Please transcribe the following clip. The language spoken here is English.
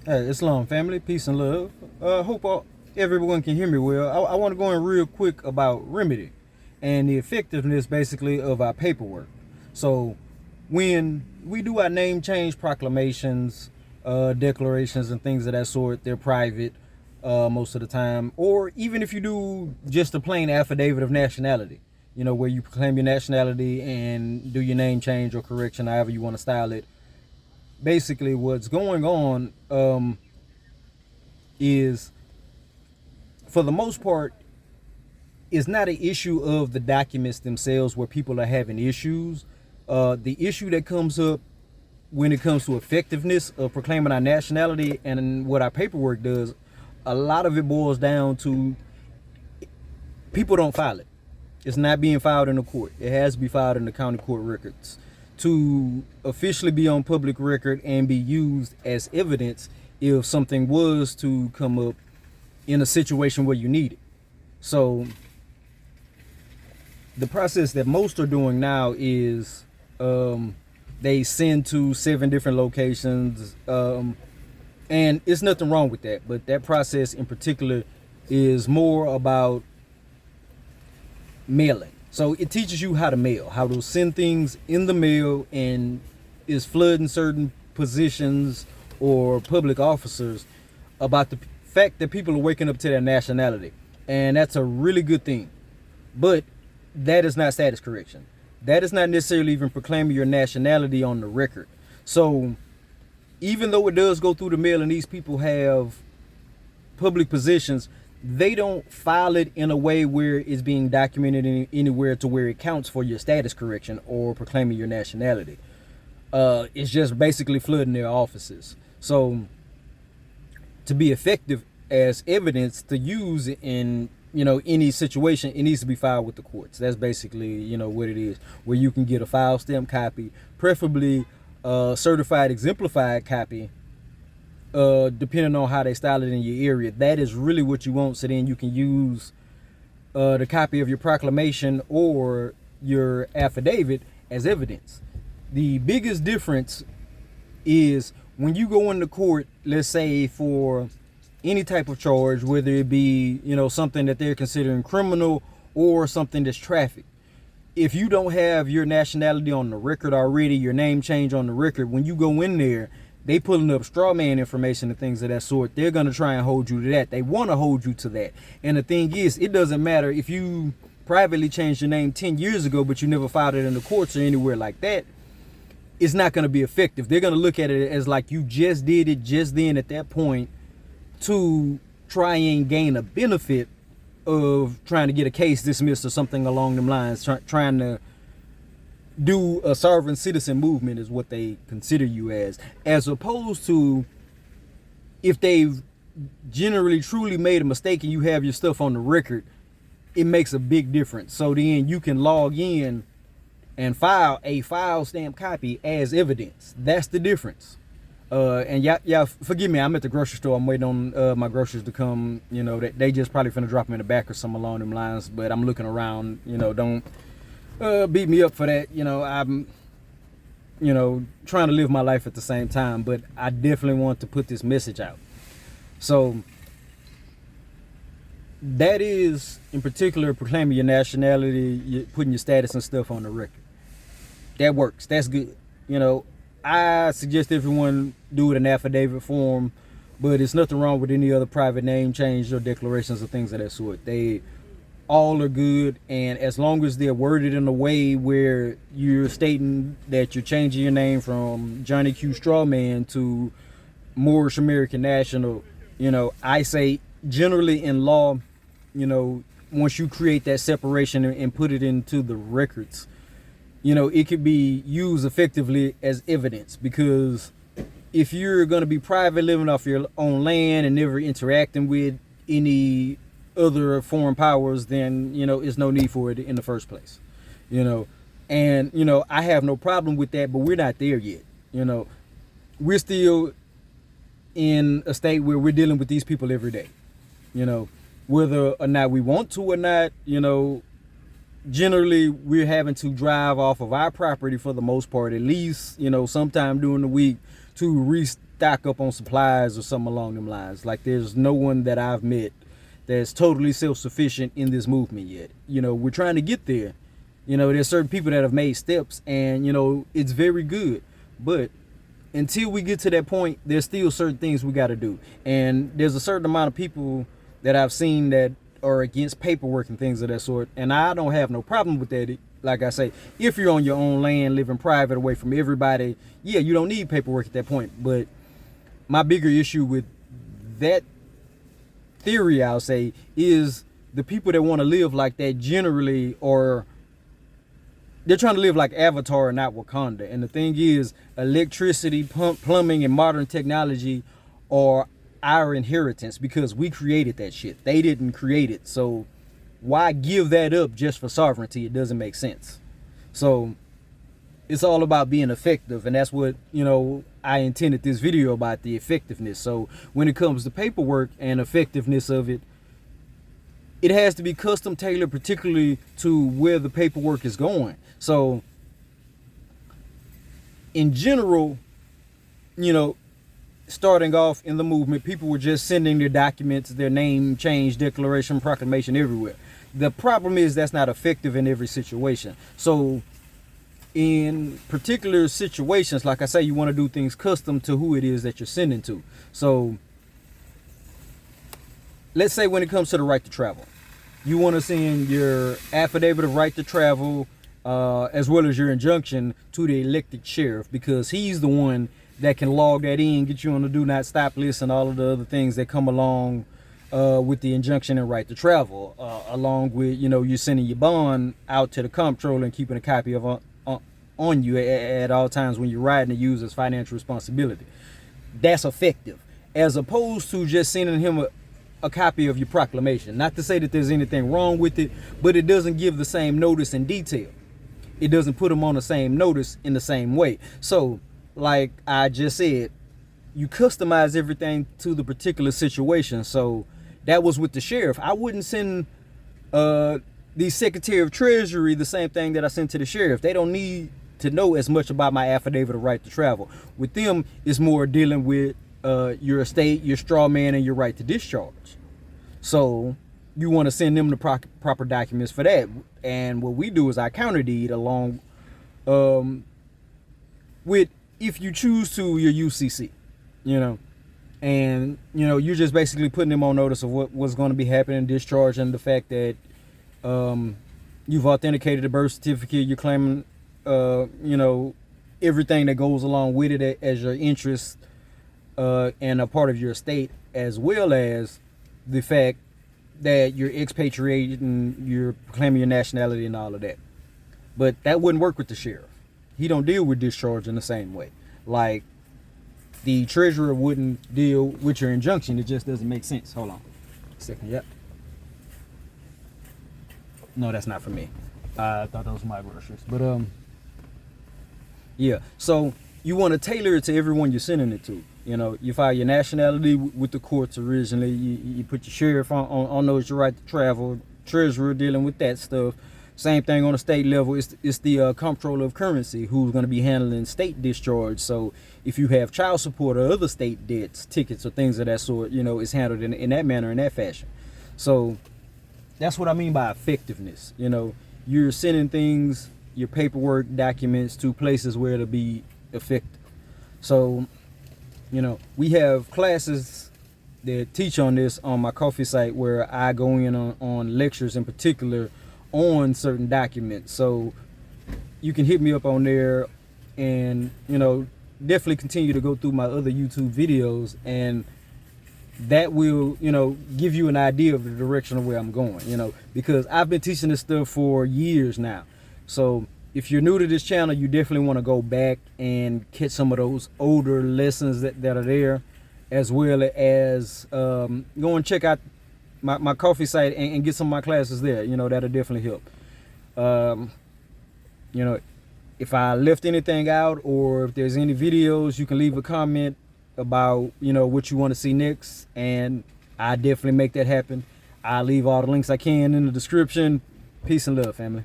Hey, Islam family, peace and love. Hope everyone can hear me well. I want to go in real quick about remedy and the effectiveness basically of our paperwork. So, when we do our name change proclamations, declarations, and things of that sort, they're private most of the time. Or even if you do just a plain affidavit of nationality, where you proclaim your nationality and do your name change or correction, however you want to style it. Basically, what's going on is, for the most part, is not an issue of the documents themselves where people are having issues. The issue that comes up when it comes to effectiveness of proclaiming our nationality and what our paperwork does, a lot of it boils down to people don't file it. It's not being filed in the court. It has to be filed in the county court records to officially be on public record and be used as evidence if something was to come up in a situation where you need it. So the process that most are doing now is they send to 7 different locations, and it's nothing wrong with that. But that process in particular is more about mailing. So it teaches you how to mail, how to send things in the mail, and is flooding certain positions or public officers about the fact that people are waking up to their nationality. And that's a really good thing. But that is not status correction. That is not necessarily even proclaiming your nationality on the record. So even though it does go through the mail and these people have public positions, they don't file it in a way where it's being documented anywhere to where it counts for your status correction or proclaiming your nationality. It's just basically flooding their offices. So to be effective as evidence to use in any situation, it needs to be filed with the courts. That's basically what it is, where you can get a file stamp copy, preferably a certified exemplified copy, depending on how they style it in your area. That is really what you want, so then you can use the copy of your proclamation or your affidavit as evidence. The biggest difference is when you go into court, let's say for any type of charge, whether it be something that they're considering criminal or something that's traffic. If you don't have your nationality on the record already, your name change on the record, when you go in there, they pulling up straw man information and things of that sort. They're going to try and hold you to that. They want to hold you to that. And the thing is, it doesn't matter if you privately changed your name 10 years ago, but you never filed it in the courts or anywhere like that. It's not going to be effective. They're going to look at it as like you just did it just then at that point to try and gain a benefit of trying to get a case dismissed or something along them lines, trying to do a sovereign citizen movement is what they consider you as opposed to if they've generally truly made a mistake and you have your stuff on the record. It makes a big difference. So then you can log in and file a file stamp copy as evidence. That's the difference. And y'all forgive me, I'm at the grocery store. I'm waiting on my groceries to come. They just probably finna drop them in the back or something along them lines. But I'm looking around. Don't beat me up for that. I'm trying to live my life at the same time. But I definitely want to put this message out. So that is in particular proclaiming your nationality, putting your status and stuff on the record. That works. That's good. I suggest everyone do it in affidavit form, but it's nothing wrong with any other private name change or declarations or things of that sort. They all are good, and as long as they're worded in a way where you're stating that you're changing your name from Johnny Q Strawman to Moorish American National, I say generally in law, once you create that separation and put it into the records, it could be used effectively as evidence. Because if you're going to be private, living off your own land and never interacting with any other foreign powers, then there's no need for it in the first place. And I have no problem with that, but we're not there yet. We're still in a state where we're dealing with these people every day. Whether or not we want to or not, generally we're having to drive off of our property for the most part, at least sometime during the week, to stock up on supplies or something along them lines. Like there's no one that I've met that's totally self-sufficient in this movement yet. You know, we're trying to get there. You know, there's certain people that have made steps, and you know, it's very good. But until we get to that point, there's still certain things we got to do. And there's a certain amount of people that I've seen that are against paperwork and things of that sort. And I don't have no problem with that. Like I say, if you're on your own land, living private, away from everybody, yeah, you don't need paperwork at that point. But my bigger issue with that theory, I'll say, is the people that want to live like that generally, or they're trying to live like Avatar and not Wakanda. And the thing is, electricity, plumbing, and modern technology are our inheritance because we created that shit. They didn't create it. So why give that up just for sovereignty? It doesn't make sense. So it's all about being effective, and that's what, you know, I intended this video about, the effectiveness. So when it comes to paperwork and effectiveness of it, it has to be custom tailored, particularly to where the paperwork is going. So in general, you know, starting off in the movement, people were just sending their documents, their name change, declaration, proclamation everywhere. The problem is that's not effective in every situation. So in particular situations, like I say, you want to do things custom to who it is that you're sending to. So let's say when it comes to the right to travel, you want to send your affidavit of right to travel as well as your injunction to the elected sheriff, because he's the one that can log that in, get you on the do not stop list and all of the other things that come along with the injunction and right to travel, along with, you know, you sending your bond out to the comptroller and keeping a copy of on you at all times when you're riding to use as financial responsibility. That's effective, as opposed to just sending him a copy of your proclamation. Not to say that there's anything wrong with it, but it doesn't give the same notice in detail. It doesn't put them on the same notice in the same way. So like I just said, you customize everything to the particular situation. So that was with the sheriff. I wouldn't send the Secretary of Treasury the same thing that I sent to the sheriff. They don't need to know as much about my affidavit of right to travel. With them, it's more dealing with your estate, your straw man, and your right to discharge. So you want to send them the proper documents for that. And what we do is I counter deed along with, if you choose to, your UCC, you know, and, you know, you're just basically putting them on notice of what's going to be happening, discharging the fact that you've authenticated the birth certificate, you're claiming, you know, everything that goes along with it as your interest and a part of your estate, as well as the fact that you're expatriated and you're claiming your nationality and all of that. But that wouldn't work with the sheriff. He don't deal with discharge in the same way. Like the treasurer wouldn't deal with your injunction. It just doesn't make sense. Hold on a second. Yep. No, that's not for me. I thought that was my groceries. But yeah. So you want to tailor it to everyone you're sending it to. You know, you file your nationality with the courts originally. You put your sheriff on those your right to travel. Treasurer dealing with that stuff. Same thing on the state level. It's the comptroller of currency who's going to be handling state discharge. So if you have child support or other state debts, tickets or things of that sort, you know, it's handled in that manner, in that fashion. So that's what I mean by effectiveness. You know, you're sending things, your paperwork, documents to places where it'll be effective. So, you know, we have classes that teach on this on my Ko-fi site, where I go in on lectures in particular on certain documents. So you can hit me up on there, and, you know, definitely continue to go through my other YouTube videos, and that will, you know, give you an idea of the direction of where I'm going, you know, because I've been teaching this stuff for years now. So if you're new to this channel, you definitely want to go back and catch some of those older lessons that are there, as well as go and check out my Ko-fi site and get some of my classes there. You know, that'll definitely help. You know, if I left anything out, or if there's any videos, you can leave a comment about, you know, what you want to see next, and I definitely make that happen. I'll leave all the links I can in the description. Peace and love, family.